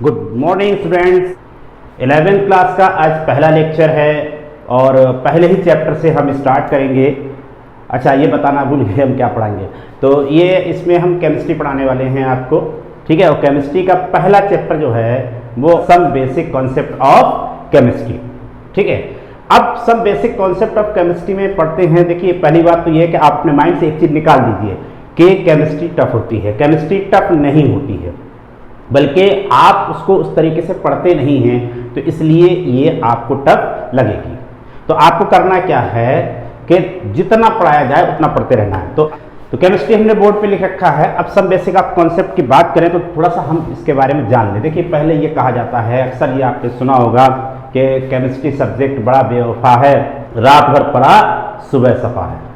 Good morning students. 11th class का आज पहला लेक्चर है और पहले ही चैप्टर से हम स्टार्ट करेंगे। अच्छा, ये बताना भूल गए हम क्या पढ़ाएंगे। तो ये इसमें हम केमिस्ट्री पढ़ाने वाले हैं आपको, ठीक है। और केमिस्ट्री का पहला चैप्टर जो है वो some basic concept of chemistry, ठीक है। अब some basic concept of chemistry में पढ़ते हैं। देखिए, पहली बात तो ये है कि आप अपने माइंड से एक चीज़ निकाल दीजिए कि केमिस्ट्री टफ होती है। केमिस्ट्री टफ नहीं होती है, बल्कि आप उसको उस तरीके से पढ़ते नहीं हैं, तो इसलिए ये आपको टफ लगेगी। तो आपको करना क्या है कि जितना पढ़ाया जाए उतना पढ़ते रहना है। तो केमिस्ट्री हमने बोर्ड पे लिख रखा है। अब सब बेसिक आप कॉन्सेप्ट की बात करें तो थोड़ा सा हम इसके बारे में जान लें। देखिए, पहले ये कहा जाता है, अक्सर ये आपने सुना होगा कि केमिस्ट्री सब्जेक्ट बड़ा बेवफा है, रात भर पढ़ा सुबह सफा है।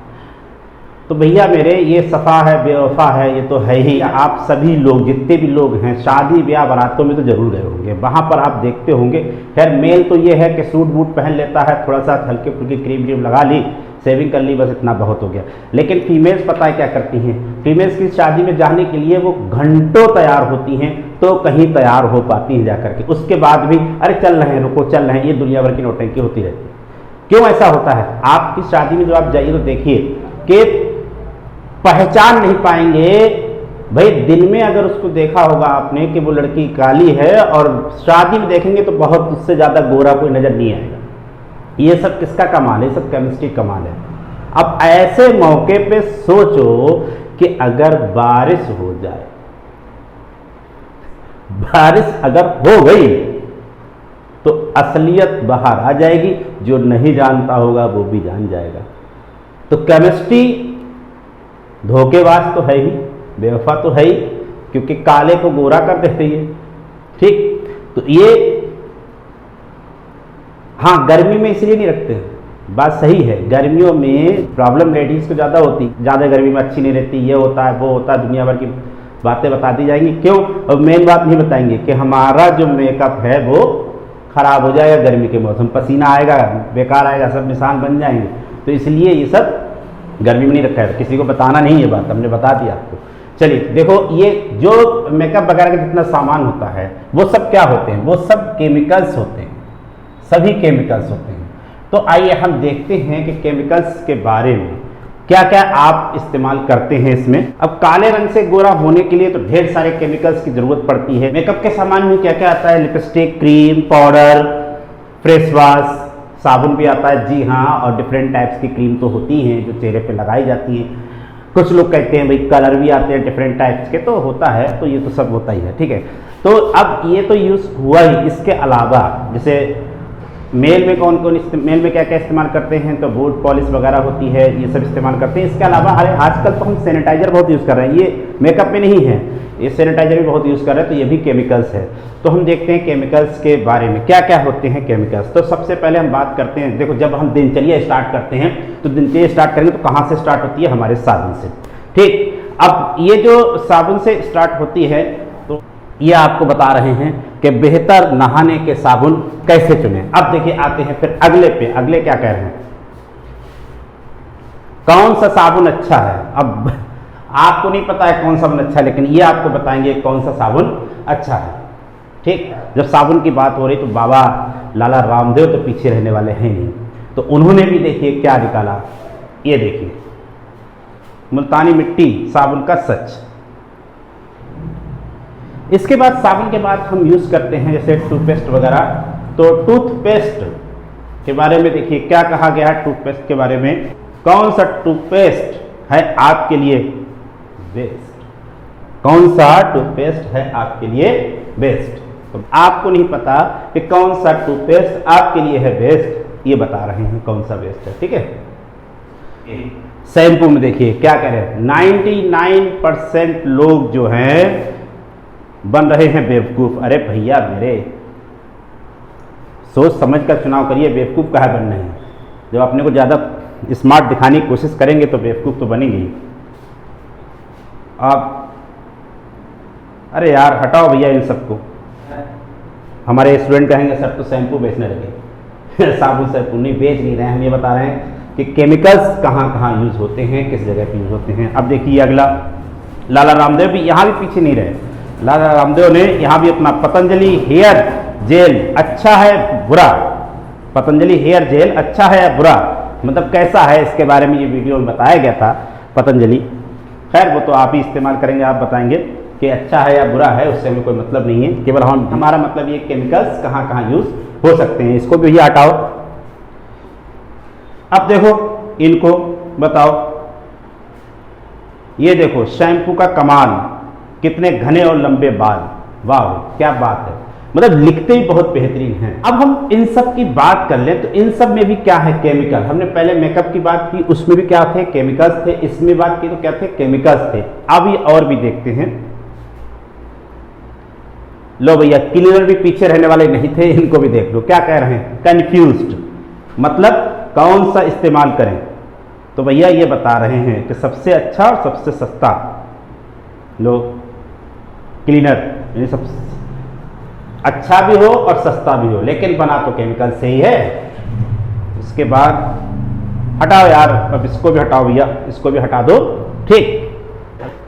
तो भैया मेरे, ये सफ़ा है बेवफा है, ये तो है ही। आप सभी लोग, जितने भी लोग हैं, शादी ब्याह बारातों में तो जरूर गए होंगे, वहाँ पर आप देखते होंगे। खैर, मेल तो ये है कि सूट बूट पहन लेता है, थोड़ा सा हल्के फुल्की क्रीम व्रीम लगा ली, सेविंग कर ली, बस इतना बहुत हो गया। लेकिन फीमेल्स पता है क्या करती हैं? फीमेल्स की शादी में जाने के लिए वो घंटों तैयार होती हैं, तो कहीं तैयार हो पाती हैं जाकर के। उसके बाद भी अरे चल रहे हैं, रुको चल रहे हैं, ये दुनिया भर की नौटंकी होती रहती है। क्यों ऐसा होता है? आपकी शादी में जो आप जाइए तो देखिए कि पहचान नहीं पाएंगे। भाई, दिन में अगर उसको देखा होगा आपने कि वो लड़की काली है, और शादी में देखेंगे तो बहुत उससे ज़्यादा गोरा कोई नज़र नहीं आएगा। ये सब किसका कमाल है? ये सब केमिस्ट्री कमाल है। अब ऐसे मौके पे सोचो कि अगर बारिश हो जाए, बारिश अगर हो गई तो असलियत बाहर आ जाएगी। जो नहीं जानता होगा वो भी जान जाएगा। तो केमिस्ट्री धोखेबाज तो है ही, बेवफा तो है ही, क्योंकि काले को गोरा कर देती है, ठीक। तो ये हाँ, गर्मी में इसलिए नहीं रखते, बात सही है। गर्मियों में प्रॉब्लम लेडीज को ज़्यादा होती, ज़्यादा गर्मी में अच्छी नहीं रहती, ये होता है वो होता है, दुनिया भर की बातें बता दी जाएंगी। क्यों? और मेन बात नहीं बताएंगे कि हमारा जो मेकअप है वो खराब हो जाएगा गर्मी के मौसम, पसीना आएगा, बेकार आएगा, सब निशान बन जाएंगे। तो इसलिए ये सब गर्मी में नहीं रखा है। किसी को बताना नहीं, ये बात हमने बता दी आपको। चलिए देखो, ये जो मेकअप वगैरह का जितना सामान होता है वो सब क्या होते हैं? वो सब केमिकल्स होते हैं, सभी केमिकल्स होते हैं। तो आइए हम देखते हैं कि केमिकल्स के बारे में क्या क्या आप इस्तेमाल करते हैं इसमें। अब काले रंग से गोरा होने के लिए तो ढेर सारे केमिकल्स की जरूरत पड़ती है। मेकअप के सामान में क्या क्या आता है? Lipstick, cream, powder, face wash, साबुन भी आता है, जी हाँ। और डिफरेंट टाइप्स की क्रीम तो होती हैं जो चेहरे पे लगाई जाती हैं। कुछ लोग कहते हैं भाई कलर भी आते हैं डिफरेंट टाइप्स के, तो होता है, तो ये तो सब होता ही है, ठीक है। तो अब ये तो यूज़ हुआ ही। इसके अलावा जैसे मेल में मेल में क्या क्या इस्तेमाल करते हैं? तो बूट पॉलिश वगैरह होती है, ये सब इस्तेमाल करते हैं। इसके अलावा अरे आजकल तो हम सैनिटाइजर बहुत यूज़ कर रहे हैं, ये मेकअप में नहीं है, ये सैनिटाइजर भी बहुत यूज़ कर रहे हैं, तो ये भी केमिकल्स है। तो हम देखते हैं केमिकल्स के बारे में क्या क्या होते हैं केमिकल्स। तो सबसे पहले हम बात करते हैं, देखो जब हम दिनचर्या स्टार्ट करते हैं तो दिनचर्या स्टार्ट करेंगे तो कहाँ से स्टार्ट होती है? हमारे साबुन से, ठीक। अब ये जो साबुन से स्टार्ट होती है, तो ये आपको बता रहे हैं कि बेहतर नहाने के साबुन कैसे चुनें। अब देखिए, आते हैं फिर अगले पे। अगले क्या कह रहे हैं? कौन सा साबुन अच्छा है? अब आपको नहीं पता है कौन सा साबुन अच्छा है, लेकिन ये आपको बताएंगे कौन सा साबुन अच्छा है, ठीक। जब साबुन की बात हो रही तो बाबा लाला रामदेव तो पीछे रहने वाले हैं नहीं। तो उन्होंने भी देखिए क्या निकाला, ये देखिए, मुल्तानी मिट्टी साबुन का सच। इसके बाद साबुन के बाद हम यूज़ करते हैं जैसे टूथपेस्ट वगैरह। तो टूथपेस्ट के बारे में देखिए क्या कहा गया है टूथपेस्ट के बारे में। कौन सा टूथपेस्ट है आपके लिए बेस्ट? कौन सा टूथपेस्ट है आपके लिए बेस्ट? तो आपको नहीं पता कि कौन सा टूथपेस्ट आपके लिए है बेस्ट, ये बता रहे हैं कौन सा बेस्ट है, ठीक है। शैम्पू में देखिए क्या कह रहे हैं, 99% लोग जो हैं बन रहे हैं बेवकूफ़। अरे भैया मेरे, सोच समझ कर चुनाव करिए, बेवकूफ़ कहाँ बन रहे हैं? जब अपने को ज़्यादा स्मार्ट दिखाने की कोशिश करेंगे तो बेवकूफ़ तो बनेंगे ही। आप अरे यार हटाओ भैया इन सबको। हमारे स्टूडेंट कहेंगे सर तो शैम्पू बेचने लगे साबुन शैम्पू नहीं बेच नहीं रहे हैं, हम ये बता रहे हैं कि केमिकल्स कहाँ कहाँ यूज़ होते हैं, किस जगह पे यूज़ होते हैं। अब देखिए अगला, लाला रामदेव भी यहाँ भी पीछे नहीं रहे। लाला रामदेव ने यहाँ भी अपना पतंजलि हेयर जेल अच्छा है बुरा, पतंजलि हेयर जेल अच्छा है या बुरा, मतलब कैसा है, इसके बारे में ये वीडियो में बताया गया था पतंजलि। खैर वो तो आप ही इस्तेमाल करेंगे, आप बताएंगे कि अच्छा है या बुरा है, उससे हमें कोई मतलब नहीं है। केवल हमारा मतलब ये केमिकल्स कहाँ कहाँ यूज हो सकते हैं। इसको भी हटाओ। अब देखो इनको बताओ, ये देखो शैम्पू का कमाल, कितने घने और लंबे बाल, वाह क्या बात है, मतलब लिखते ही बहुत बेहतरीन है। अब हम इन सब की बात कर लें तो इन सब में भी क्या है, केमिकल। हमने पहले मेकअप की बात की, उसमें भी क्या थे, केमिकल्स थे। इसमें बात की तो क्या थे, केमिकल्स थे। अब ये और भी देखते हैं। लो भैया, क्लीनर भी पीछे रहने वाले नहीं थे, इनको भी देख लो क्या कह रहे हैं, कंफ्यूज्ड, मतलब कौन सा इस्तेमाल करें। तो भैया ये बता रहे हैं कि सबसे अच्छा और सबसे सस्ता लो क्लीनर, यानी सबसे अच्छा भी हो और सस्ता भी हो, लेकिन बना तो केमिकल से ही है। उसके बाद हटाओ यार, अब इसको भी हटाओ भैया, इसको भी हटा दो, ठीक।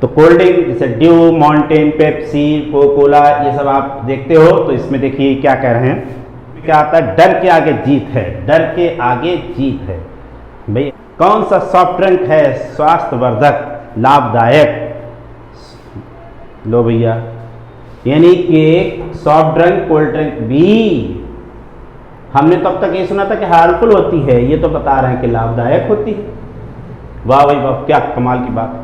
तो कोल्ड ड्रिंक जैसे ड्यू, माउंटेन, पेप्सी, कोकोला, ये सब आप देखते हो। तो इसमें देखिए क्या कह रहे हैं, क्या आता है, डर के आगे जीत है, डर के आगे जीत है। भाई कौन सा सॉफ्ट ड्रिंक है स्वास्थ्यवर्धक, लाभदायक, लो भैया, यानी कि सॉफ्ट ड्रिंक, कोल्ड ड्रिंक भी हमने तो अब तक ये सुना था कि हार्मफुल होती है, ये तो बता रहे हैं कि लाभदायक होती है। वाह भाई वाह, क्या कमाल की बात।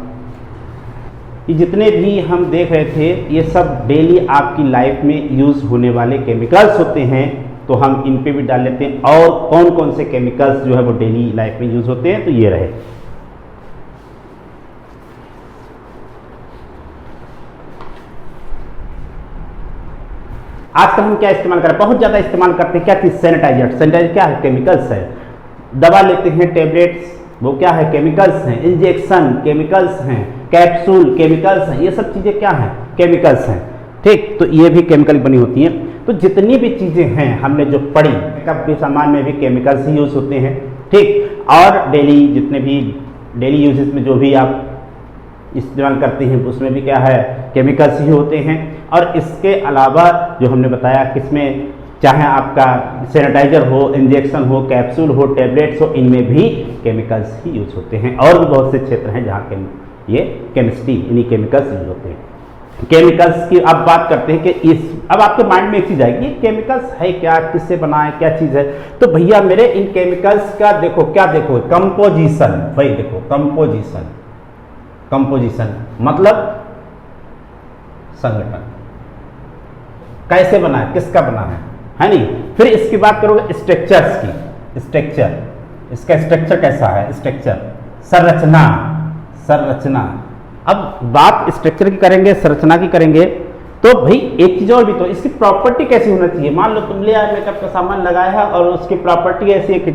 ये जितने भी हम देख रहे थे ये सब डेली आपकी लाइफ में यूज होने वाले केमिकल्स होते हैं, तो हम इन पे भी डाल लेते हैं। और कौन कौन से केमिकल्स जो है वो डेली लाइफ में यूज होते हैं, तो ये रहे। आजकल हम क्या इस्तेमाल करते हैं, बहुत ज़्यादा इस्तेमाल करते हैं, क्या चीज़, सैनिटाइजर। सैनिटाइजर क्या है, केमिकल्स है। दवा लेते हैं, टेबलेट्स, वो क्या है, केमिकल्स हैं। इंजेक्शन केमिकल्स हैं, कैप्सूल केमिकल्स हैं, ये सब चीज़ें क्या हैं, केमिकल्स हैं, ठीक। तो ये भी केमिकल बनी होती हैं। तो जितनी भी चीज़ें हैं हमने जो पढ़ी, मेकअप के सामान में भी केमिकल्स ही यूज होते हैं, ठीक। और डेली जितने भी डेली यूजेस में जो भी आप इस्तेमाल करते हैं उसमें भी क्या है, केमिकल्स ही होते हैं। और इसके अलावा जो हमने बताया, किसमें, चाहे आपका सैनिटाइजर हो, इंजेक्शन हो, कैप्सूल हो, टेबलेट्स हो, इनमें भी केमिकल्स ही यूज होते हैं। और भी बहुत से क्षेत्र हैं जहाँ ये केमिस्ट्री, इन्हीं केमिकल्स यूज होते हैं। केमिकल्स की अब बात करते हैं कि अब आपके माइंड में एक चीज़ आएगी, ये केमिकल्स है क्या, किससे बना है, क्या चीज़ है। तो भैया मेरे इन केमिकल्स का देखो, क्या देखो, कंपोजिशन, भाई देखो कंपोजिशन, कंपोजिशन मतलब संगठन, कैसे बना है, किसका बना है नहीं। फिर इसकी बात करोगे स्ट्रक्चर्स की, स्ट्रक्चर, इसका स्ट्रक्चर कैसा है, स्ट्रक्चर, संरचना, संरचना। अब बात स्ट्रक्चर की करेंगे, संरचना की करेंगे, तो भाई एक चीज और भी, तो इसकी प्रॉपर्टी कैसी होना चाहिए। मान लो तुम ले आए मेकअप का सामान लगाया है और उसकी प्रॉपर्टी ऐसी है कि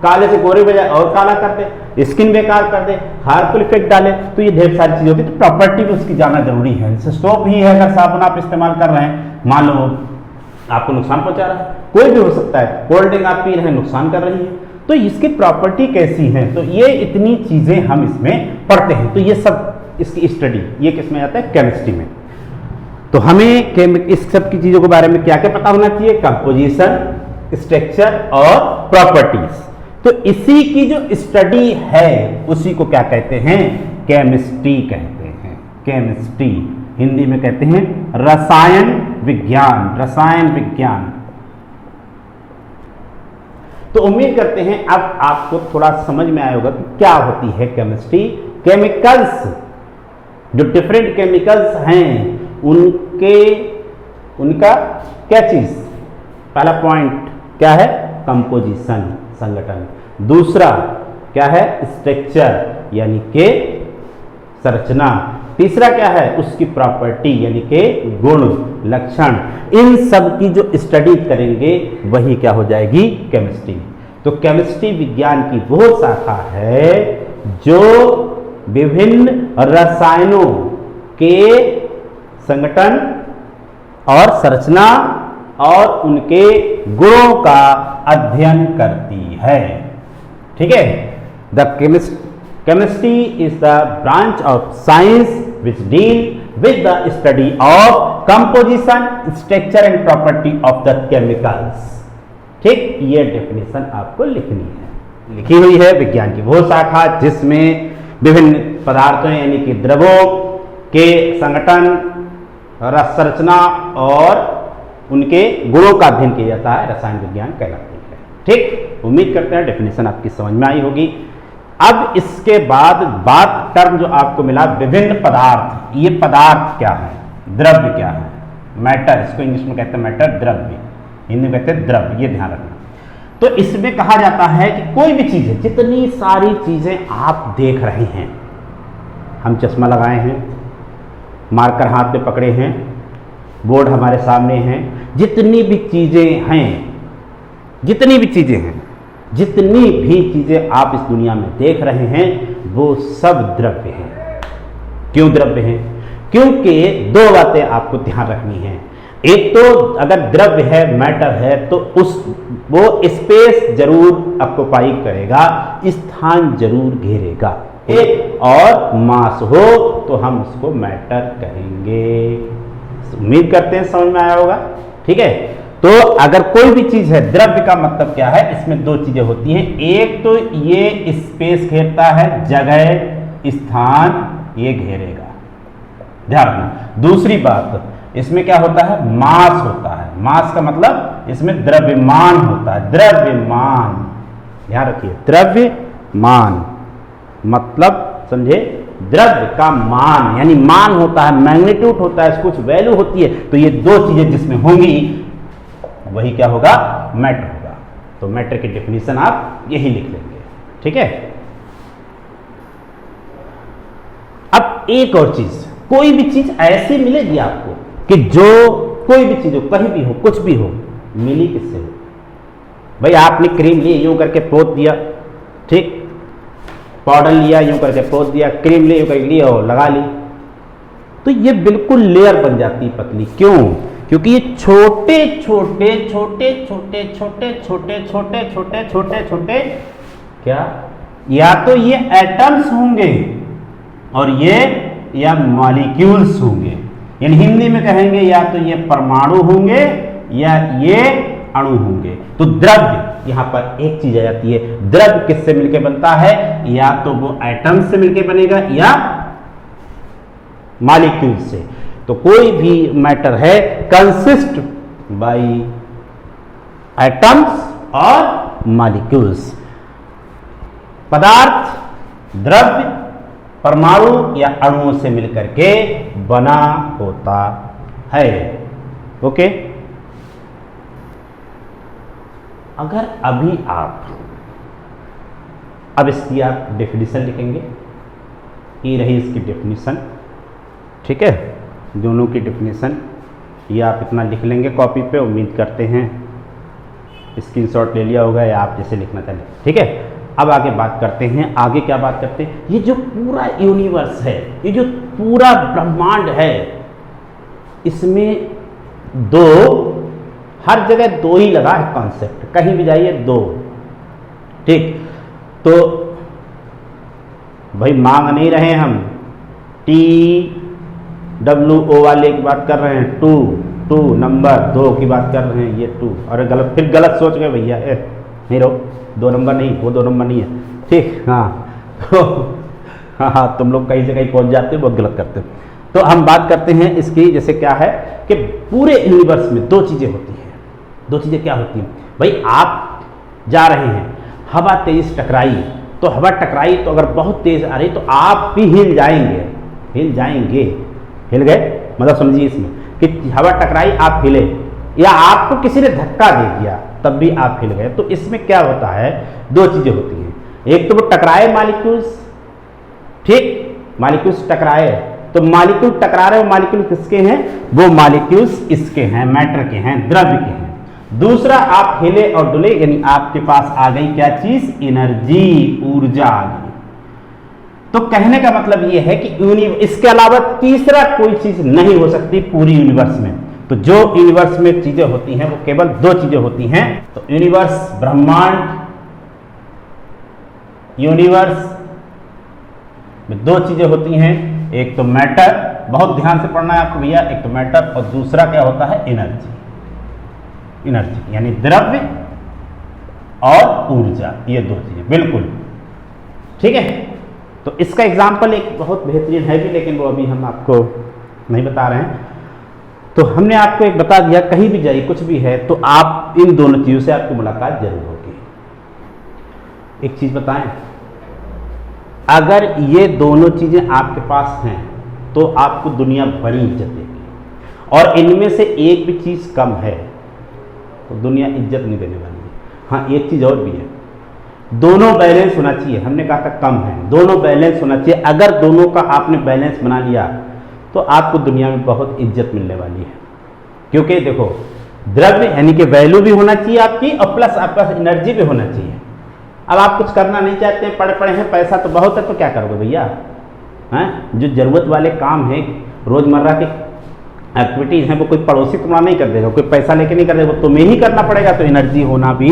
काले से गोरे बजाय और काला कर दे, स्किन बेकार कर दे, हार्मफुल इफेक्ट डाले, तो ये ढेर सारी चीजें होती है। तो प्रॉपर्टी भी उसकी जानना जरूरी है। जैसे सोप ही है, अगर साबुन आप इस्तेमाल कर रहे हैं, मान लो आपको नुकसान पहुंचा रहा है, कोई भी हो सकता है, कोल्ड ड्रिंक आप पी रहे हैं, नुकसान कर रही है, तो इसकी प्रॉपर्टी कैसी है, तो ये इतनी चीजें हम इसमें पढ़ते हैं। तो ये सब इसकी स्टडी, ये किस में आता है, केमिस्ट्री में। तो हमें इस सब की चीजों के बारे में क्या क्या पता होना चाहिए, कंपोजिशन, स्ट्रक्चर और प्रॉपर्टीज। तो इसी की जो स्टडी है उसी को क्या कहते हैं, केमिस्ट्री कहते हैं। केमिस्ट्री हिंदी में कहते हैं रसायन विज्ञान, रसायन विज्ञान। तो उम्मीद करते हैं अब आपको थोड़ा समझ में आया होगा कि क्या होती है केमिस्ट्री। केमिकल्स, जो डिफरेंट केमिकल्स हैं, उनका क्या चीज, पहला पॉइंट क्या है, कंपोजिशन, संगठन। दूसरा क्या है, स्ट्रक्चर यानी के संरचना। तीसरा क्या है, उसकी प्रॉपर्टी यानी के गुण, लक्षण। इन सब की जो स्टडी करेंगे वही क्या हो जाएगी, केमिस्ट्री। तो केमिस्ट्री विज्ञान की वो शाखा है जो विभिन्न रसायनों के संगठन और संरचना और उनके गुणों का अध्ययन करती है। ठीक है, the chemistry is the branch of science which deal with the study of composition, structure and property of the chemicals. ठीक, ये डेफिनेशन आपको लिखनी है। लिखी हुई है विज्ञान की वो शाखा जिसमें विभिन्न पदार्थों यानी कि द्रवों के संगठन, संरचना और उनके गुणों का अध्ययन किया जाता है, रसायन विज्ञान कहलाती है। ठीक, उम्मीद करते हैं डेफिनेशन आपकी समझ में आई होगी। अब इसके बाद बात टर्म जो आपको मिला विभिन्न पदार्थ, ये पदार्थ क्या है, द्रव्य क्या है, मैटर, इसको इंग्लिश में कहते हैं मैटर, द्रव्य हिंदी में कहते हैं द्रव्य, ये ध्यान रखना। तो इसमें कहा जाता है कि कोई भी चीज है, जितनी सारी चीजें आप देख रहे हैं, हम चश्मा लगाए हैं, मार्कर हाथ में पकड़े हैं, बोर्ड हमारे सामने हैं, जितनी भी चीजें हैं, जितनी भी चीजें हैं, जितनी भी चीजें आप इस दुनिया में देख रहे हैं, वो सब द्रव्य हैं। क्यों द्रव्य हैं? क्योंकि दो बातें आपको ध्यान रखनी है। एक तो अगर द्रव्य है, मैटर है, तो वो स्पेस जरूर ऑक्युपाई करेगा, स्थान जरूर घेरेगा। एक और मास हो तो हम उसको मैटर कहेंगे। उम्मीद करते हैं समझ में आया होगा। ठीक है, तो अगर कोई भी चीज है, द्रव्य का मतलब क्या है, इसमें दो चीजें होती हैं। एक तो ये स्पेस घेरता है, जगह, स्थान ये घेरेगा, ध्यान रखना। दूसरी बात, इसमें क्या होता है, मास होता है। मास का मतलब इसमें द्रव्यमान होता है, द्रव्यमान, ध्यान रखिए, द्रव्यमान मतलब समझे, द्रव्य का मान यानी मान होता है, मैग्नीट्यूड होता है, कुछ वैल्यू होती है। तो ये दो चीजें जिसमें होंगी वही क्या होगा, मैटर होगा। तो मैटर की डेफिनेशन आप यही लिख लेंगे। ठीक है, अब एक और चीज, कोई भी चीज ऐसी मिलेगी आपको कि जो कोई भी चीज हो, कहीं भी हो, कुछ भी हो, मिली किससे हो? भाई आपने क्रीम ली, यूं करके पोत दिया, ठीक, पाउडर लिया, यूं करके पोत दिया, क्रीम ली, यूं करके लिया और लगा ली, तो ये बिल्कुल लेयर बन जाती है पतली। क्यों? क्योंकि ये छोटे छोटे छोटे छोटे छोटे छोटे छोटे छोटे छोटे छोटे क्या, या तो ये एटम्स होंगे और ये या मॉलिक्यूल्स होंगे। यानी हिंदी में कहेंगे या तो ये परमाणु होंगे या ये अणु होंगे। तो द्रव्य यहां पर एक चीज आ जाती है, द्रव्य किससे मिलकर बनता है, या तो वो एटम से मिलकर बनेगा या मॉलिक्यूल से। तो कोई भी मैटर है कंसिस्ट बाय एटम्स और मॉलिक्यूल्स। पदार्थ, द्रव्य परमाणु या अणुओं से मिलकर के बना होता है। ओके, अगर अभी आप अब इसकी आप डेफिनेशन लिखेंगे, ये रही इसकी डेफिनेशन। ठीक है, दोनों की डेफिनेशन ये आप इतना लिख लेंगे कॉपी पे। उम्मीद करते हैं स्क्रीनशॉट ले लिया होगा या आप जैसे लिखना चाहें। ठीक है, अब आगे बात करते हैं। आगे क्या बात करते हैं, ये जो पूरा यूनिवर्स है, ये जो पूरा ब्रह्मांड है, इसमें दो, हर जगह दो ही लगा है कॉन्सेप्ट, कहीं भी जाइए दो। ठीक, तो भाई मांग नहीं रहे हम, TWO वाले की बात कर रहे हैं, टू नंबर दो की बात कर रहे हैं, ये टू। और गलत, फिर गलत सोच गए भैया, नहीं रहो, दो नंबर नहीं, वो दो नंबर नहीं है। ठीक, हाँ तो हाँ, तुम लोग कहीं से कहीं पहुंच जाते हो, बहुत गलत करते हो। तो हम बात करते हैं इसकी, जैसे क्या है कि पूरे यूनिवर्स में दो चीजें होती हैं। दो चीजें क्या होती हैं भाई, आप जा रहे हैं, हवा तेज टकराई, तो हवा टकराई तो अगर बहुत तेज आ रही तो आप भी हिल जाएंगे, हिल जाएंगे, हिल गए, मतलब समझिए इसमें कि हवा टकराई आप हिले, या आपको किसी ने धक्का दे दिया तब भी आप हिल गए। तो इसमें क्या होता है, दो चीजें होती हैं, एक तो वो टकराए मॉलिक्यूल्स, ठीक, मॉलिक्यूल्स टकराए, तो मॉलिक्यूल टकरा रहे हो, मॉलिक्यूल किसके हैं, वो मॉलिक्यूल्स इसके हैं, मैटर के हैं, द्रव्य के हैं। दूसरा, आप हिले और डुले, यानी आपके पास आ गई क्या चीज, एनर्जी, ऊर्जा आ गई। तो कहने का मतलब यह है कि इसके अलावा तीसरा कोई चीज नहीं हो सकती पूरी यूनिवर्स में। तो जो यूनिवर्स में चीजें होती हैं वो केवल दो चीजें होती हैं। तो यूनिवर्स, ब्रह्मांड, यूनिवर्स में दो चीजें होती हैं, एक तो मैटर, बहुत ध्यान से पढ़ना है आपको भैया। एक तो मैटर और दूसरा क्या होता है, एनर्जी। एनर्जी यानी द्रव्य और ऊर्जा, ये दो चीजें, बिल्कुल ठीक है। तो इसका एग्जाम्पल एक बहुत बेहतरीन है भी, लेकिन वो अभी हम आपको नहीं बता रहे हैं। तो हमने आपको एक बता दिया, कहीं भी जाइए कुछ भी है तो आप इन दोनों चीज़ों से आपकी मुलाकात जरूर होगी। एक चीज़ बताएं, अगर ये दोनों चीज़ें आपके पास हैं तो आपको दुनिया बड़ी इज्जत देगी, और इनमें से एक भी चीज़ कम है तो दुनिया इज्जत नहीं देने वाली है। हाँ, एक चीज़ और भी है, दोनों बैलेंस होना चाहिए। हमने कहा था कम है, दोनों बैलेंस होना चाहिए। अगर दोनों का आपने बैलेंस बना लिया तो आपको दुनिया में बहुत इज्जत मिलने वाली है। क्योंकि देखो, द्रव्य यानी कि वैल्यू भी होना चाहिए आपकी, और प्लस आपका एनर्जी भी होना चाहिए। अब आप कुछ करना नहीं चाहते हैं, पढ़े पढ़े हैं, पैसा तो बहुत है, तो क्या करोगे भैया? हैं, जो जरूरत वाले काम हैं, रोजमर्रा के एक्टिविटीज़ हैं, वो कोई पड़ोसी तुम्हारा नहीं कर देगा, कोई पैसा लेके नहीं कर देगा, वो तुम्हें ही करना पड़ेगा। तो एनर्जी होना भी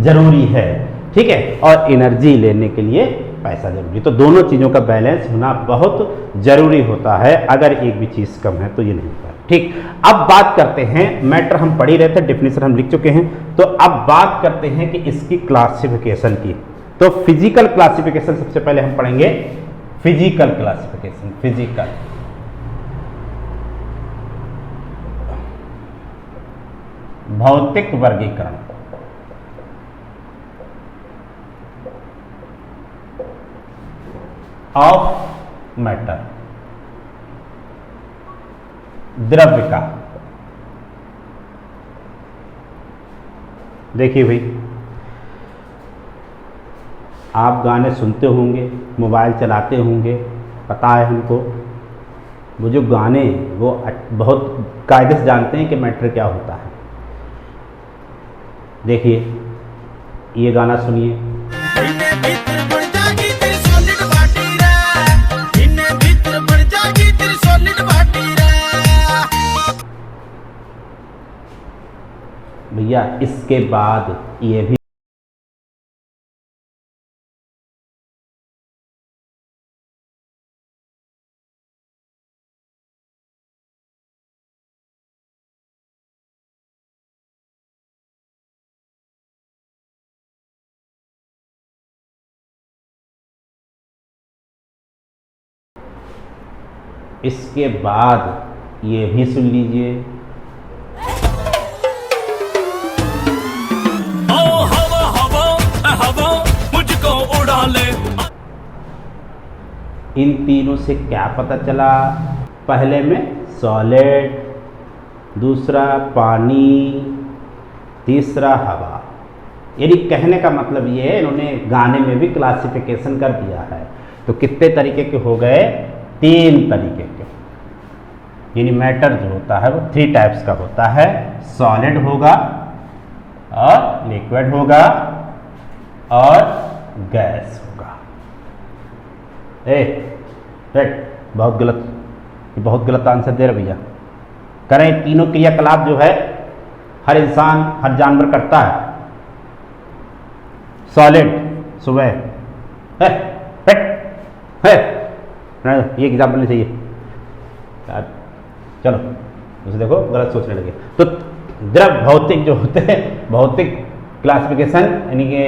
जरूरी है, ठीक है। और एनर्जी लेने के लिए पैसा जरूरी, तो दोनों चीज़ों का बैलेंस होना बहुत जरूरी होता है। अगर एक भी चीज़ कम है तो ये नहीं होता, ठीक। अब बात करते हैं, मैटर हम पढ़ ही रहे थे, डेफिनेशन हम लिख चुके हैं, तो अब बात करते हैं कि इसकी क्लासिफिकेशन की। तो फिजिकल क्लासिफिकेशन सबसे पहले हम पढ़ेंगे, फिजिकल क्लासिफिकेशन, फिजिकल भौतिक वर्गीकरण। ऑफ मैटर, द्रव्य का। देखिए भाई, आप गाने सुनते होंगे, मोबाइल चलाते होंगे, पता है हमको, वो जो गाने वो बहुत कायदे से जानते हैं कि मैटर क्या होता है। देखिए, ये गाना सुनिए, भैया इसके बाद ये भी इसके बाद ये भी सुन लीजिए, मुझको उड़ा ले। इन तीनों से क्या पता चला? पहले में सॉलिड, दूसरा पानी, तीसरा हवा। यानी कहने का मतलब ये है, इन्होंने गाने में भी क्लासिफिकेशन कर दिया है। तो कितने तरीके के हो गए? 3 तरीके के। यानी मैटर जो होता है वो 3 टाइप्स का होता है, सॉलिड होगा और लिक्विड होगा और गैस होगा। बहुत गलत, बहुत गलत आंसर दे रहे भैया। करें, तीनों क्रियाकलाप जो है हर इंसान, हर जानवर करता है। सॉलिड सुबह ये एग्जाम्पल नहीं चाहिए, चलो उसे देखो, गलत सोचने लगे। तो द्रव भौतिक जो होते हैं, भौतिक क्लासिफिकेशन यानी कि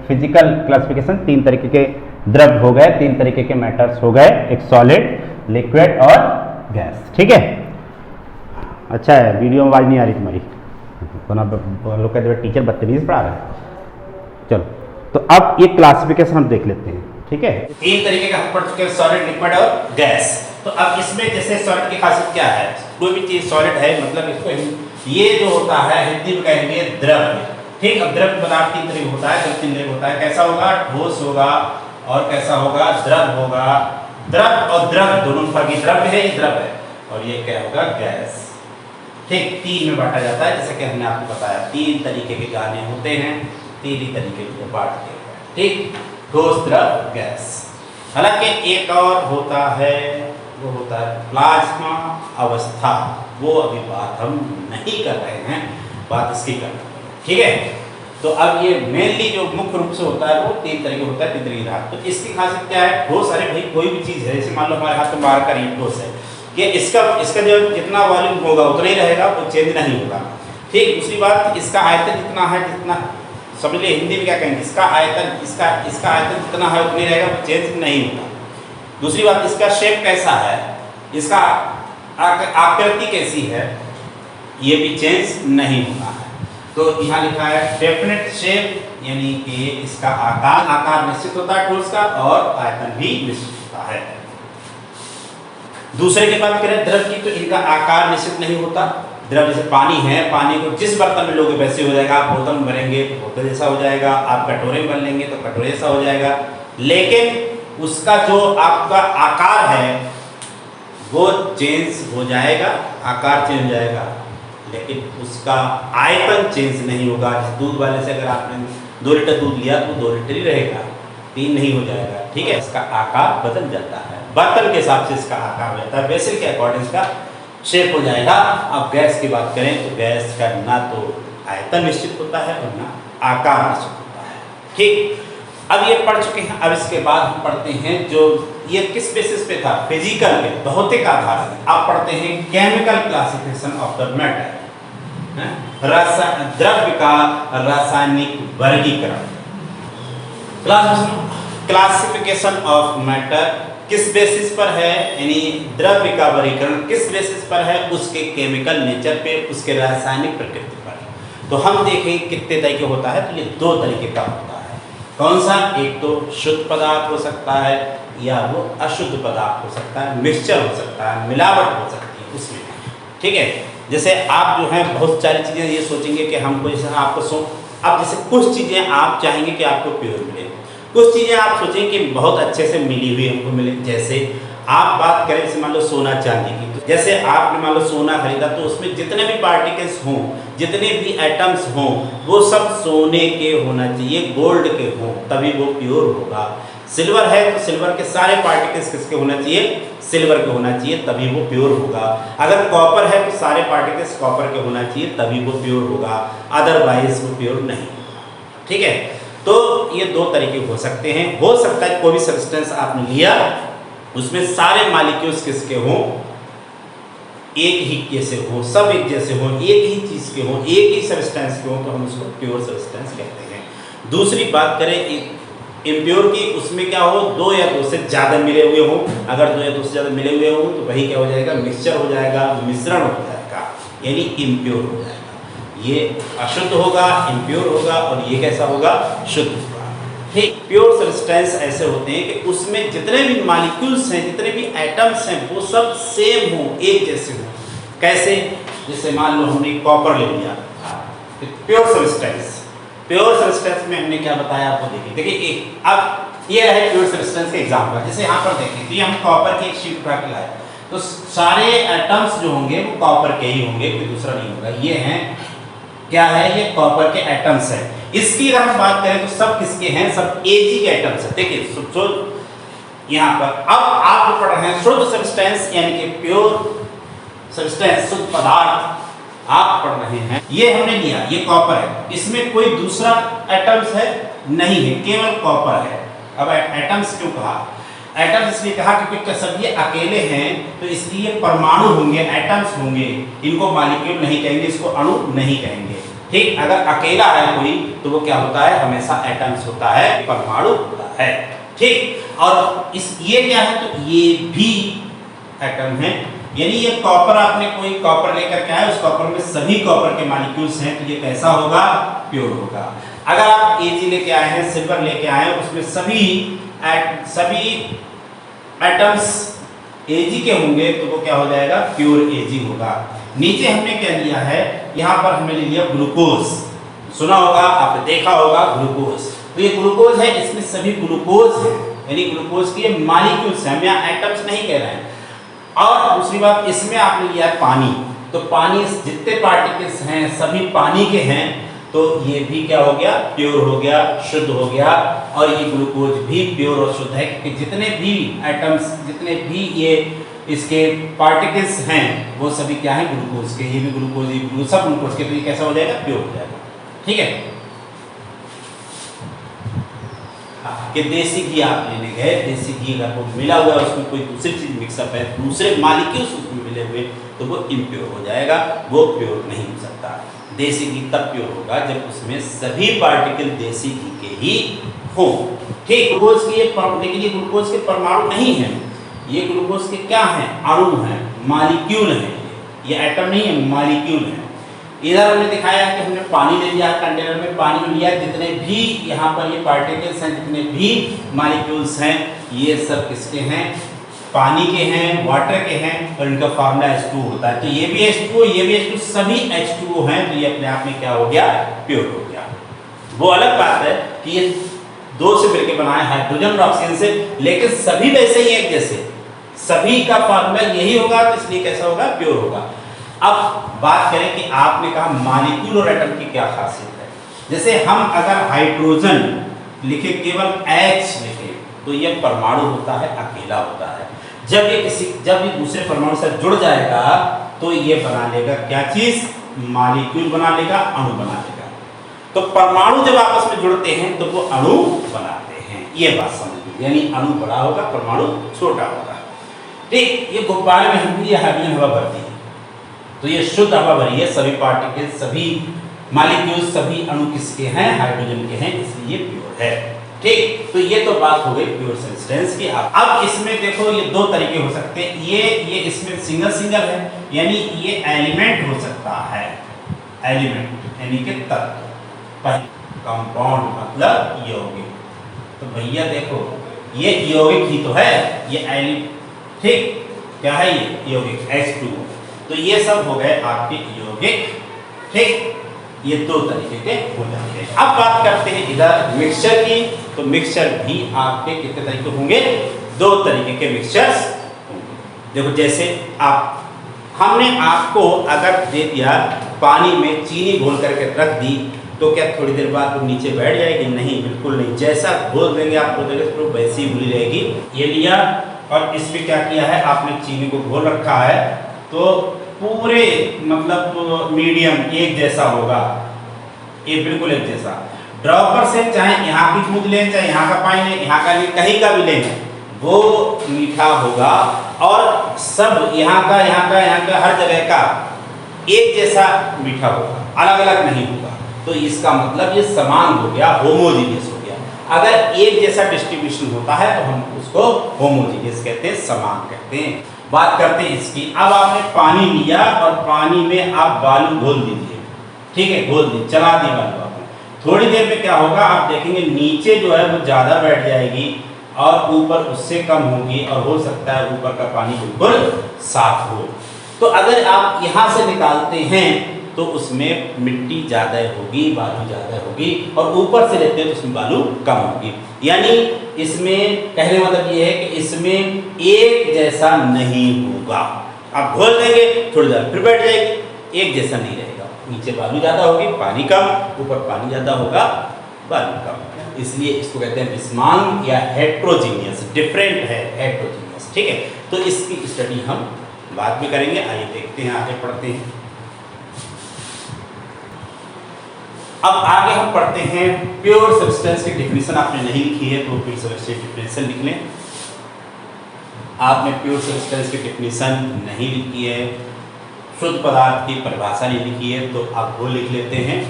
फिजिकल क्लासिफिकेशन, 3 तरीके के द्रव हो गए, 3 तरीके के मैटर्स हो गए, एक सॉलिड, लिक्विड और गैस, ठीक है। अच्छा है, वीडियो में आवाज़ नहीं आ रही तुम्हारी, लोग कहते हैं टीचर बदतमीज पढ़ा रहा है। चलो, तो अब ये क्लासिफिकेशन हम देख लेते हैं, ठीक है। 3 तरीके का हम पढ़ चुके हैं, सॉलिड, लिक्विड और गैस। तो अब इसमें जैसे सॉलिड की खासियत क्या है? कोई भी चीज़ सॉलिड है, मतलब इसको ये जो होता है हिंदी में कहेंगे द्रव्य, ठीक। अब द्रव्य पदार्थ 3 तरीके होता है, जब 3 तरीके होता है, कैसा होगा? ठोस होगा और कैसा होगा? द्रव होगा। द्रव और द्रव दोनों फर्क, ये द्रव्य है, ये द्रव है, और ये क्या होगा? गैस, ठीक। 3 में बांटा जाता है, जैसे कि हमने आपको बताया 3 तरीके के गाने होते हैं, 3 ही तरीके को बांटते हैं, ठीक। ठोस, द्रव, गैस। हालांकि एक और होता है, वो होता है प्लाज्मा अवस्था, वो अभी बात हम नहीं कर रहे हैं, बात इसकी कर रहे हैं, ठीक है। तो अब ये मेनली जो मुख्य रूप से होता है वो 3 तरीके होता है, 3 तरीके का। तो इसकी खासियत क्या है? ठोस, अरे भाई कोई भी चीज़ है, जैसे मान लो हमारे हाथ में बाहर का ये ठोस है, कि इसका इसका जो जितना वॉल्यूम होगा उतना ही रहेगा, वो चेंज नहीं होगा। ठीक, दूसरी बात, इसका आयतन जितना है, जितना समझ लिए हिंदी में क्या कहेंगे, इसका आयतन इसका आयतन जितना है उतना ही रहेगा, वो चेंज नहीं होगा। दूसरी बात, इसका शेप कैसा है, इसका आकृति कैसी है, ये भी चेंज नहीं होगा है। तो यहाँ लिखा है डेफिनेट शेप, यानी कि इसका आकार निश्चित होता है ठोस का, और आयतन भी निश्चित होता है। दूसरे की बात करें द्रव की, तो इनका आकार निश्चित नहीं होता। द्रव जैसे पानी है, पानी को जिस बर्तन में लोगे वैसे हो जाएगा। आप बोतल में भरेंगे तो बोतल जैसा हो जाएगा, आप कटोरे में भर लेंगे तो कटोरे जैसा हो जाएगा। लेकिन उसका जो आपका आकार है वो चेंज हो जाएगा, आकार चेंज हो जाएगा, लेकिन उसका आयतन चेंज नहीं होगा। दूध वाले से अगर आपने 2 लीटर दूध लिया तो 2 लीटर ही रहेगा, 3 नहीं हो जाएगा। ठीक है, इसका आकार बदल जाता है, बर्तन के हिसाब से इसका आकार हो जाता है, वेसल के अकॉर्डिंग इसका शेप हो जाएगा। अब गैस की बात करें तो गैस का ना तो आयतन निश्चित होता है और ना आकार निश्चित होता है। ठीक, अब ये पढ़ चुके हैं। अब इसके बाद हम पढ़ते हैं जो ये किस बेसिस पे था, फिजिकल पे, भौतिक आधार पे। आप पढ़ते हैं chemical classification of the matter, द्रव्य का रासायनिक वर्गीकरण। क्लासिफिकेशन ऑफ मैटर किस बेसिस पर है, यानी द्रव्य का वर्गीकरण किस बेसिस पर है, उसके केमिकल नेचर पे, उसके रासायनिक प्रकृति पर। तो हम देखें कितने तरीके होता है, तो ये 2 तरीके का होता है। कौन सा, एक तो शुद्ध पदार्थ हो सकता है या वो अशुद्ध पदार्थ हो सकता है, मिक्सचर हो सकता है, मिलावट हो सकती है उसमें। ठीक है, जैसे आप जो है बहुत सारी चीज़ें ये सोचेंगे कि हमको जैसे आपको अब जैसे कुछ चीज़ें आप चाहेंगे कि आपको प्योर मिले, कुछ चीज़ें आप सोचें कि बहुत अच्छे से मिली हुई हमको मिले। जैसे आप बात करें जैसे मान लो सोना चांदी की, तो जैसे आपने मान लो सोना खरीदा तो उसमें जितने भी पार्टिकल्स हों, जितने भी एटम्स हों, वो सब सोने के होना चाहिए, गोल्ड के हों, तभी वो प्योर होगा। सिल्वर है तो सिल्वर के सारे पार्टिकल्स किसके होना चाहिए, सिल्वर के होना चाहिए, तभी वो प्योर होगा। अगर कॉपर है तो सारे पार्टिकल्स कॉपर के होना चाहिए, तभी वो प्योर होगा, अदरवाइज वो प्योर नहीं। ठीक है, तो ये 2 तरीके हो सकते हैं। हो सकता है कोई भी सब्सटेंस आपने लिया उसमें सारे मॉलिक्यूल्स किसके हों, एक ही जैसे हो, सब एक जैसे हो, एक ही चीज़ के हो, एक ही सब्सटेंस के हो, तो हम उसको प्योर सब्सटेंस कहते हैं। दूसरी बात करें इम्प्योर की, उसमें क्या हो, 2 या 2 से ज़्यादा मिले हुए हों। अगर 2 या 2 से ज़्यादा मिले हुए हों तो वही क्या हो जाएगा, मिक्सचर हो जाएगा, मिश्रण हो जाएगा, यानी इम्प्योर हो जाएगा। ये अशुद्ध होगा, इम्प्योर होगा, और ये कैसा होगा, शुद्ध होगा। ठीक, प्योर सब्सटेंस ऐसे होते हैं कि उसमें जितने भी मॉलिक्यूल्स हैं, जितने भी एटम्स हैं, वो सब सेम हो, एक जैसे हो। कैसे, जैसे मान लो हमने कॉपर ले लिया, प्योर सब्सटेंस। प्योर सब्सटेंस में हमने क्या बताया आपको, देखिए अब ये है प्योर सब्सटेंस के एग्जाम्पल। जैसे यहाँ पर देखें तो ये हम कॉपर की एक शीट उठा के लाए, तो सारे एटम्स जो होंगे वो कॉपर के ही होंगे, कोई दूसरा नहीं होगा। ये हैं, क्या है, ये कॉपर के एटम्स हैं। इसकी अगर हम बात करें तो सब किसके हैं, सब Ag के एटम्स हैं। देखिए यहाँ पर अब आप जो पढ़ रहे हैं शुद्ध सब्सटेंस, यानी कि प्योर सब्सटेंस, शुद्ध पदार्थ आप पढ़ रहे हैं। ये हमने लिया, ये कॉपर है, इसमें कोई दूसरा एटम्स है नहीं है, केवल कॉपर है। अब एटम्स क्यों कहा, एटम्स इसलिए कहा क्योंकि सब ये अकेले हैं, तो इसलिए परमाणु होंगे, एटम्स होंगे, इनको मॉलिक्यूल नहीं कहेंगे, इसको अणु नहीं कहेंगे। ठीक, अगर अकेला है कोई तो वो क्या होता है, हमेशा एटम्स होता है, परमाणु होता है। ठीक, और इस ये क्या है, तो ये भी एटम है, यानी ये कॉपर, आपने कोई कॉपर लेकर के आए, उस कॉपर में सभी कॉपर के मॉलिक्यूल्स हैं, तो ये कैसा होगा, प्योर होगा। अगर आप Ag लेके आए हैं, सिल्वर लेके आए हैं, उसमें सभी एटम्स Ag के होंगे, तो वो क्या हो जाएगा, प्योर Ag होगा। नीचे हमने क्या लिया है, यहाँ पर हमने ले लिया ग्लूकोज, सुना होगा आपने, देखा होगा ग्लूकोज। तो ये ग्लूकोज है, इसमें सभी ग्लूकोज है, यानी ग्लूकोज की मॉलिक्यूल्स हैं, हम यहाँ एटम्स नहीं कह रहे हैं। और दूसरी बात, इसमें आपने लिया है पानी, तो पानी जितने पार्टिकल्स हैं सभी पानी के हैं, तो ये भी क्या हो गया, प्योर हो गया, शुद्ध हो गया। और ये ग्लूकोज भी प्योर और शुद्ध है, क्योंकि जितने भी एटम्स, जितने भी ये इसके पार्टिकल्स हैं, वो सभी क्या है, ग्लूकोज के। ये भी ग्लूकोज, ये सब ग्लूकोज के, तो ये कैसा हो जाएगा, प्योर हो जाएगा। ठीक है, कि देसी घी आप लेने गए, देसी घी अगर वो मिला हुआ है उसमें कोई दूसरी चीज़ मिक्सअप है, दूसरे मालिक्यूल्स उसमें मिले हुए, तो वो इम्प्योर हो जाएगा, वो प्योर नहीं हो सकता। देसी घी तब प्योर होगा जब उसमें सभी पार्टिकल देसी घी के ही हों। ठीक, ग्लूकोज की लेकिन ये ग्लूकोज के परमाणु नहीं है, ये ग्लूकोज के क्या हैं, अणु हैं, मालिक्यूल हैं, ये एटम नहीं है, मालिक्यूल है। इधर हमने दिखाया है कि हमने पानी ले लिया, कंटेनर में पानी में लिया, जितने भी यहाँ पर ये पार्टिकल्स हैं, जितने भी मालिक्यूल्स हैं, ये सब किसके हैं, पानी के हैं, वाटर के हैं, और इनका फार्मूला H2 होता है। तो ये भी H2O, ये भी H2O, सभी H2O हैं, तो ये अपने आप में क्या हो गया, प्योर हो गया। वो अलग बात है कि ये दो से मिलकर बनाए हाइड्रोजन और ऑक्सीजन से, लेकिन सभी वैसे ही एक जैसे, सभी का फार्मूला यही होगा, तो इसलिए कैसा होगा, प्योर होगा। अब बात करें कि आपने कहा मालिक्यूल और एटम की क्या खासियत है। जैसे हम अगर हाइड्रोजन लिखे, केवल H लिखे, तो ये परमाणु होता है, अकेला होता है। जब ये दूसरे परमाणु से जुड़ जाएगा तो ये बना लेगा क्या चीज, मॉलिक्यूल बना लेगा, अणु बना लेगा। तो परमाणु जब आपस में जुड़ते हैं तो वो अणु बनाते हैं, ये बात समझिए, यानी अणु बड़ा होगा, परमाणु छोटा होगा। ठीक, ये गुब्बारे में हम भी हाइड्रोजन हवा भरती है, तो ये शुद्ध हवा भरी है, सभी पार्टिकल, सभी मॉलिक्यूल, सभी अणु किसके हैं, हाइड्रोजन के हैं, इसलिए प्योर है। ठीक, तो ये तो बात हो गई प्योर सब्सटेंस की। अब इसमें देखो ये दो तरीके हो सकते हैं, ये इसमें सिंगल सिंगल है, यानी ये एलिमेंट हो सकता है, एलिमेंट यानी कि तत्व, कंपाउंड मतलब यौगिक। तो भैया देखो ये यौगिक ही तो है, ये एलिमेंट, ठीक, क्या है ये यौगिक H2O। तो ये सब हो गए आपके यौगिक। ठीक, ये दो तरीके के हो जाते हैं। अब बात करते हैं इधर मिक्सचर की, तो मिक्सचर भी आपके कितने तरीके होंगे, दो तरीके के मिक्सचर्स होंगे। देखो जैसे हमने आपको अगर दे दिया पानी में चीनी घोल करके रख दी, तो क्या थोड़ी देर बाद वो नीचे बैठ जाएगी, नहीं, बिल्कुल नहीं। जैसा घोल देंगे आपको देंगे तो वैसी ही घुली रहेगी। ये लिया और इस पे क्या किया है, आपने चीनी को घोल रखा है, तो पूरे मतलब मीडियम एक जैसा होगा, ये बिल्कुल एक जैसा। ड्रॉपर से चाहे यहाँ की दूध लें, चाहे यहाँ का पानी लें, यहाँ का लें, कहीं का भी लें, वो मीठा होगा, और सब यहाँ का हर जगह का एक जैसा मीठा होगा, अलग अलग नहीं होगा। तो इसका मतलब ये समान हो गया, होमोजीनियस हो गया। अगर एक जैसा डिस्ट्रीब्यूशन होता है तो हम उसको होमोजीनियस कहते हैं, समान कहते हैं। बात करते हैं इसकी। अब आपने पानी लिया और पानी में आप बालू घोल दीजिए, ठीक है, घोल दी, चला दी बालू आपने। थोड़ी देर में क्या होगा, आप देखेंगे नीचे जो है वो ज़्यादा बैठ जाएगी और ऊपर उससे कम होगी, और हो सकता है ऊपर का पानी बिल्कुल साफ हो। तो अगर आप यहाँ से निकालते हैं तो उसमें मिट्टी ज़्यादा होगी, बालू ज़्यादा होगी, और ऊपर से लेते हैं तो उसमें बालू कम होगी। यानी इसमें कहने मतलब ये है कि इसमें एक जैसा नहीं होगा। आप घोल देंगे, थोड़ी देर फिर बैठ जाएगी, एक जैसा नहीं रहेगा। नीचे बालू ज़्यादा होगी, पानी कम, ऊपर पानी ज़्यादा होगा, बालू कम। इसलिए इसको कहते हैं विस्मांग या हेट्रोजीनियस, डिफरेंट है, हेट्रोजीनियस। ठीक है, तो इसकी स्टडी हम बाद में करेंगे। आइए देखते हैं, आगे पढ़ते हैं। अब आगे हम पढ़ते हैं प्योर सब्सटेंस की डेफिनेशन। आपने नहीं लिखी है तो प्योर सब्सटेंस की डेफिनेशन लिख लें। आपने प्योर सब्सटेंस की डेफिनेशन नहीं लिखी है, शुद्ध पदार्थ की परिभाषा नहीं लिखी है, तो आप वो लिख लेते हैं।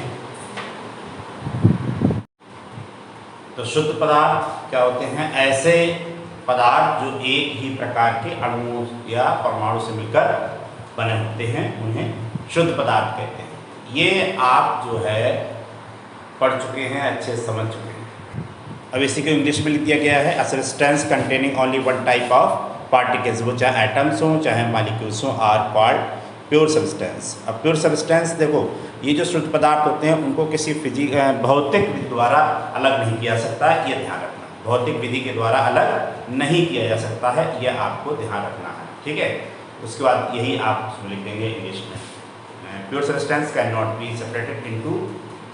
तो शुद्ध पदार्थ क्या होते हैं, ऐसे पदार्थ जो एक ही प्रकार के अणुओं या परमाणु से मिलकर बने होते हैं, उन्हें शुद्ध पदार्थ कहते हैं। ये आप जो है पढ़ चुके हैं, अच्छे समझ चुके हैं। अब इसी को इंग्लिश में लिख दिया गया है, a substance containing only one type of particles, वो चाहे एटम्स हों चाहे मॉलिक्यूल्स हों, आर कॉल्ड प्योर सब्सटेंस। अब प्योर सब्सटेंस देखो, ये जो शुद्ध पदार्थ होते हैं उनको किसी भौतिक विधि द्वारा अलग नहीं किया सकता है, ये ध्यान रखना। भौतिक विधि के द्वारा अलग नहीं किया जा सकता है, यह आपको ध्यान रखना है, ठीक है। उसके बाद यही आप उसमें लिख देंगे इंग्लिश में, pure substance can not be separated into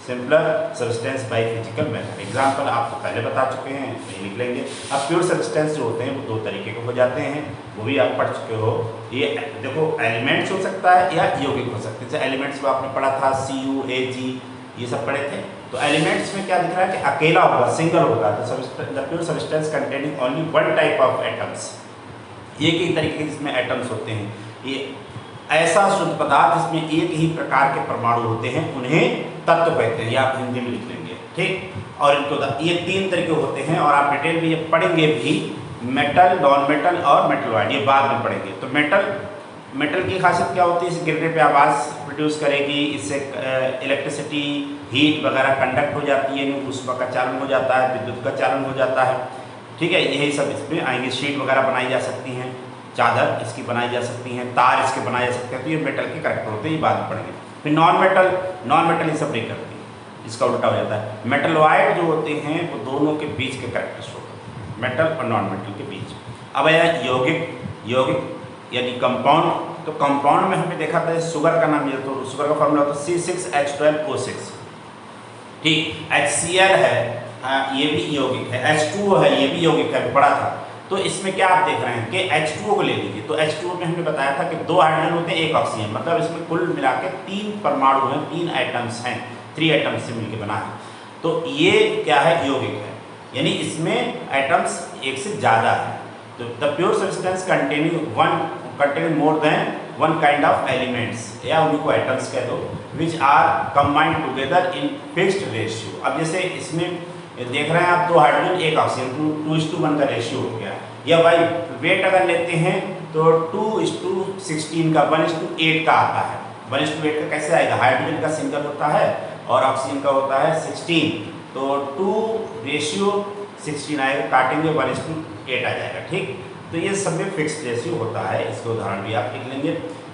simpler substance by physical method. Example आपको पहले बता चुके हैं, नहीं लिख लेंगे। अब प्योर सब्सटेंस जो होते हैं वो दो तरीके के हो जाते हैं, वो भी आप पढ़ चुके हो। ये देखो एलिमेंट्स हो सकता है या यौगिक हो सकते हैं। जैसे एलिमेंट्स को आपने पढ़ा था CuAg, ये सब पढ़े थे। तो एलिमेंट्स में क्या दिख रहा है कि अकेला होगा, सिंगल होगा, तो the pure substance containing only one type of atoms, एक ही तरीके के जिसमें एटम्स होते हैं। ये ऐसा शुद्ध पदार्थ जिसमें एक ही प्रकार के परमाणु होते हैं उन्हें तत्व कहते हैं, या आप हिंदी में लिख लेंगे, ठीक। और इनको ये 3 तरीके होते हैं और आप डिटेल में ये पढ़ेंगे भी, मेटल, नॉन मेटल और मेटलॉइड, ये बाद में पढ़ेंगे। तो मेटल की खासियत क्या होती है, इसे गिरने पे आवाज़ प्रोड्यूस करेगी, इससे इलेक्ट्रिसिटी, हीट वगैरह कंडक्ट हो जाती है, ऊष्मा का चालन हो जाता है, विद्युत का चालन हो जाता है, ठीक है। यही सब इसमें आएंगे। शीट वगैरह बनाई जा सकती हैं, चादर इसकी बनाई जा सकती हैं, तार इसके बनाए जा सकते हैं। तो ये मेटल के करेक्टर होते हैं, ये बाद में पढ़ेंगे। फिर नॉन मेटल ये सब नहीं करती, इसका उल्टा हो जाता है। मेटलॉइड जो होते हैं वो दोनों के बीच के करेक्टर्स होते हैं, मेटल और नॉन मेटल के बीच। अब आया यौगिक यानी कंपाउंड। तो कंपाउंड में हमने देखा था शुगर का नाम, तो शुगर का फॉर्मूला होता है C6H12O6, ठीक। HCl है, ये भी यौगिक है, H2O है, ये भी यौगिक है, पढ़ा था। तो इसमें क्या आप देख रहे हैं कि H2O को ले लीजिए। तो H2O में हमने बताया था कि 2 हाइड्रोजन होते हैं, 1 ऑक्सीजन, मतलब इसमें कुल मिला के 3 परमाणु हैं, 3 एटम्स हैं, 3 एटम्स से मिलकर बना है। तो ये क्या है, यौगिक है, यानी इसमें एटम्स एक से ज़्यादा है। तो the pure substance containing more than one kind of elements, या उनको एटम्स कह दो, which are combined together in fixed ratio. अब जैसे इसमें देख रहे हैं आप 2 हाइड्रोजन 1 ऑक्सीजन, 2:1 का रेशियो हो गया। या भाई वेट अगर लेते हैं तो 2:16 का, 1:8 का आता है। 1:8 का कैसे आएगा, हाइड्रोजन का सिंगल होता है और ऑक्सीजन का होता है 16, तो 2:16 आएगा, काटेंगे 1:8 आ जाएगा, ठीक। तो ये सब में फिक्स्ड रेशियो होता है। इसके उदाहरण भी आप लिख लेंगे।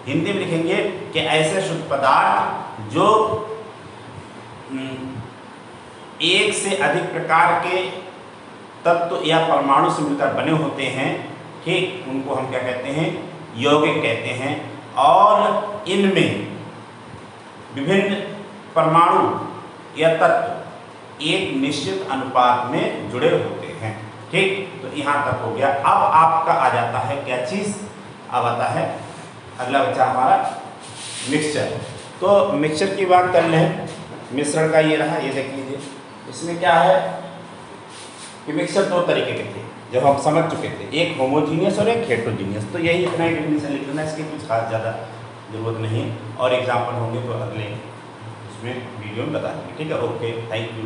हिंदी में लिखेंगे कि ऐसे शुद्ध पदार्थ जो एक से अधिक प्रकार के तत्व या परमाणु से मिलकर बने होते हैं, ठीक, उनको हम क्या कहते हैं, यौगिक कहते हैं। और इनमें विभिन्न परमाणु या तत्व एक निश्चित अनुपात में जुड़े होते हैं, ठीक। तो यहाँ तक हो गया। अब आपका आ जाता है क्या चीज़, अब आता है अगला बच्चा हमारा मिक्सचर। तो मिक्सचर की बात कर लें, मिश्रण का ये रहा, ये देख लीजिए। इसमें क्या है कि मिक्सचर 2 तरीके के थे जब हम समझ चुके थे, एक होमोजीनियस और एक हेट्रोजीनियस। तो यही इतना ही डेफिनेशन लिख लेना, इसकी कुछ खास ज़्यादा जरूरत नहीं है, और एग्जाम्पल होंगे तो अगले उसमें वीडियो में बता देंगे, ठीक है। Okay, thank you.